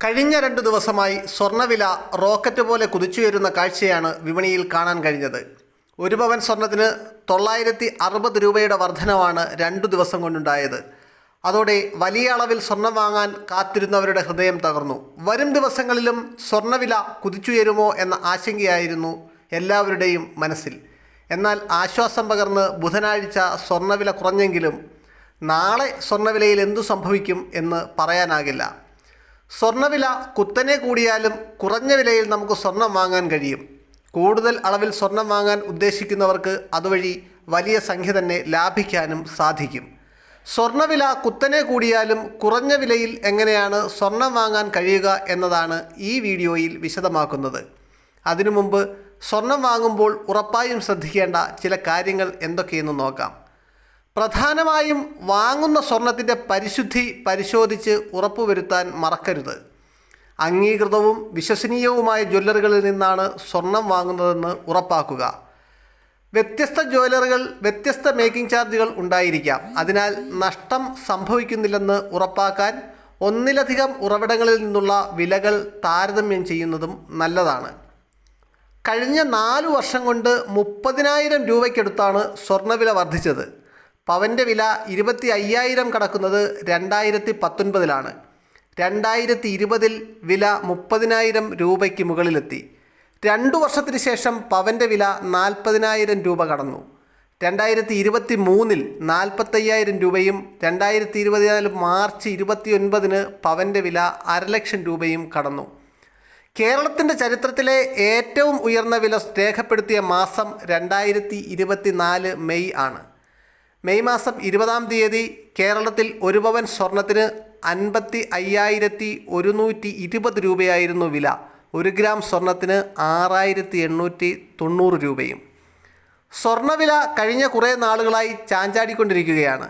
കഴിഞ്ഞ 2 ദിവസമായി സ്വർണ്ണവില റോക്കറ്റ് പോലെ കുതിച്ചുയരുന്ന കാഴ്ചയാണ് വിപണിയിൽ കാണാൻ കഴിഞ്ഞത്. ഒരു പവൻ സ്വർണത്തിന് 960 രൂപയുടെ വർധനവാണ് 2 ദിവസം കൊണ്ടുണ്ടായത്. അതോടെ വലിയ അളവിൽ സ്വർണം വാങ്ങാൻ കാത്തിരുന്നവരുടെ ഹൃദയം തകർന്നു. വരും ദിവസങ്ങളിലും സ്വർണ്ണവില കുതിച്ചുയരുമോ എന്ന ആശങ്കയായിരുന്നു എല്ലാവരുടെയും മനസ്സിൽ. എന്നാൽ ആശ്വാസം പകർന്ന് ബുധനാഴ്ച സ്വർണ്ണവില കുറഞ്ഞെങ്കിലും നാളെ സ്വർണ്ണവിലയിൽ എന്തു സംഭവിക്കും എന്ന് പറയാനാകില്ല. സ്വർണ്ണവില കുത്തനെ കൂടിയാലും കുറഞ്ഞ വിലയിൽ നമുക്ക് സ്വർണം വാങ്ങാൻ കഴിയും. കൂടുതൽ അളവിൽ സ്വർണം വാങ്ങാൻ ഉദ്ദേശിക്കുന്നവർക്ക് അതുവഴി വലിയ സംഖ്യ തന്നെ ലാഭിക്കാനും സാധിക്കും. സ്വർണ്ണവില കുത്തനെ കൂടിയാലും കുറഞ്ഞ വിലയിൽ എങ്ങനെയാണ് സ്വർണം വാങ്ങാൻ കഴിയുക എന്നതാണ് ഈ വീഡിയോയിൽ വിശദമാക്കുന്നത്. അതിനു മുമ്പ് സ്വർണം വാങ്ങുമ്പോൾ ഉറപ്പായും ശ്രദ്ധിക്കേണ്ട ചില കാര്യങ്ങൾ എന്തൊക്കെയെന്ന് നോക്കാം. പ്രധാനമായും വാങ്ങുന്ന സ്വർണത്തിൻ്റെ പരിശുദ്ധി പരിശോധിച്ച് ഉറപ്പുവരുത്താൻ മറക്കരുത്. അംഗീകൃതവും വിശ്വസനീയവുമായ ജ്വല്ലറികളിൽ നിന്നാണ് സ്വർണം വാങ്ങുന്നതെന്ന് ഉറപ്പാക്കുക. വ്യത്യസ്ത ജ്വല്ലറികൾ വ്യത്യസ്ത മേക്കിംഗ് ചാർജുകൾ ഉണ്ടായിരിക്കാം. അതിനാൽ നഷ്ടം സംഭവിക്കുന്നില്ലെന്ന് ഉറപ്പാക്കാൻ ഒന്നിലധികം ഉറവിടങ്ങളിൽ നിന്നുള്ള വിലകൾ താരതമ്യം ചെയ്യുന്നതും നല്ലതാണ്. കഴിഞ്ഞ 4 വർഷം കൊണ്ട് 30,000 രൂപയ്ക്കടുത്താണ് സ്വർണ്ണവില വർദ്ധിച്ചത്. പവൻ്റെ വില 25,000 കടക്കുന്നത് 2019-ലാണ്. 2020 വില 30,000 രൂപയ്ക്ക് മുകളിലെത്തി. 2 വർഷത്തിന് ശേഷം പവൻ്റെ വില 40,000 രൂപ കടന്നു. 2023 45,000 രൂപയും 2024 മാർച്ച് 29 പവൻ്റെ വില 500,000 രൂപയും കടന്നു. കേരളത്തിൻ്റെ ചരിത്രത്തിലെ ഏറ്റവും ഉയർന്ന വില രേഖപ്പെടുത്തിയ മാസം 2024 മെയ് ആണ്. മെയ് മാസം 20-ാം തീയതി കേരളത്തിൽ ഒരു പവൻ സ്വർണത്തിന് 55,120 രൂപയായിരുന്നു വില. 1 ഗ്രാം സ്വർണത്തിന് 6,890 രൂപയും. സ്വർണ്ണവില കഴിഞ്ഞ കുറേ നാളുകളായി ചാഞ്ചാടിക്കൊണ്ടിരിക്കുകയാണ്.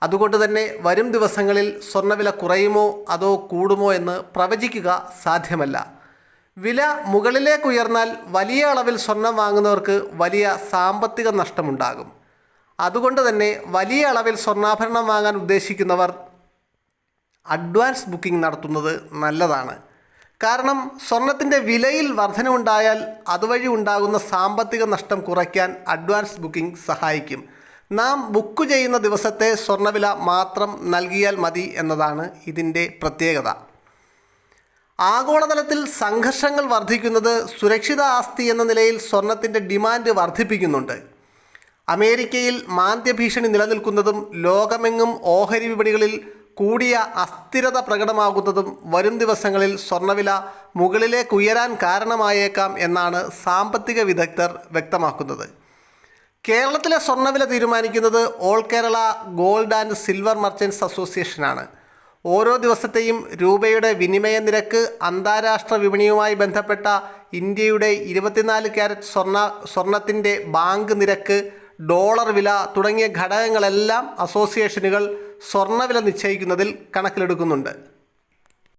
അതുകൊണ്ട് തന്നെ വരും ദിവസങ്ങളിൽ സ്വർണ്ണവില കുറയുമോ അതോ കൂടുമോ എന്ന് പ്രവചിക്കുക സാധ്യമല്ല. വില മുകളിലേക്ക് ഉയർന്നാൽ വലിയ അളവിൽ സ്വർണം വാങ്ങുന്നവർക്ക് വലിയ സാമ്പത്തിക നഷ്ടമുണ്ടാകും. അതുകൊണ്ട് തന്നെ വലിയ അളവിൽ സ്വർണ്ണാഭരണം വാങ്ങാൻ ഉദ്ദേശിക്കുന്നവർ അഡ്വാൻസ് ബുക്കിംഗ് നടത്തുന്നത് നല്ലതാണ്. കാരണം സ്വർണത്തിൻ്റെ വിലയിൽ വർധനവുണ്ടായാൽ അതുവഴി ഉണ്ടാകുന്ന സാമ്പത്തിക നഷ്ടം കുറയ്ക്കാൻ അഡ്വാൻസ് ബുക്കിംഗ് സഹായിക്കും. നാം ബുക്ക് ചെയ്യുന്ന ദിവസത്തെ സ്വർണ്ണവില മാത്രം നൽകിയാൽ മതി എന്നതാണ് ഇതിൻ്റെ പ്രത്യേകത. ആഗോളതലത്തിൽ സംഘർഷങ്ങൾ വർദ്ധിക്കുന്നത് സുരക്ഷിത ആസ്തി എന്ന നിലയിൽ സ്വർണത്തിൻ്റെ ഡിമാൻഡ് വർദ്ധിപ്പിക്കുന്നുണ്ട്. അമേരിക്കയിൽ മാന്ദ്യഭീഷണി നിലനിൽക്കുന്നതും ലോകമെങ്ങും ഓഹരി വിപണികളിൽ കൂടിയ അസ്ഥിരത പ്രകടമാകുന്നതും വരും ദിവസങ്ങളിൽ സ്വർണ്ണവില മുകളിലേക്ക് ഉയരാൻ കാരണമായേക്കാം എന്നാണ് സാമ്പത്തിക വിദഗ്ധർ വ്യക്തമാക്കുന്നത്. കേരളത്തിലെ സ്വർണ്ണവില തീരുമാനിക്കുന്നത് all Kerala gold and silver merchants അസോസിയേഷനാണ്. ഓരോ ദിവസത്തെയും രൂപയുടെ വിനിമയ നിരക്ക്, അന്താരാഷ്ട്ര വിപണിയുമായി ബന്ധപ്പെട്ട ഇന്ത്യയുടെ 24 ക്യാരറ്റ് സ്വർണത്തിൻ്റെ ബാങ്ക് നിരക്ക്, ഡോളർ വില തുടങ്ങിയ ഘടകങ്ങളെല്ലാം അസോസിയേഷനുകൾ സ്വർണ്ണവില നിശ്ചയിക്കുന്നതിൽ കണക്കിലെടുക്കുന്നുണ്ട്.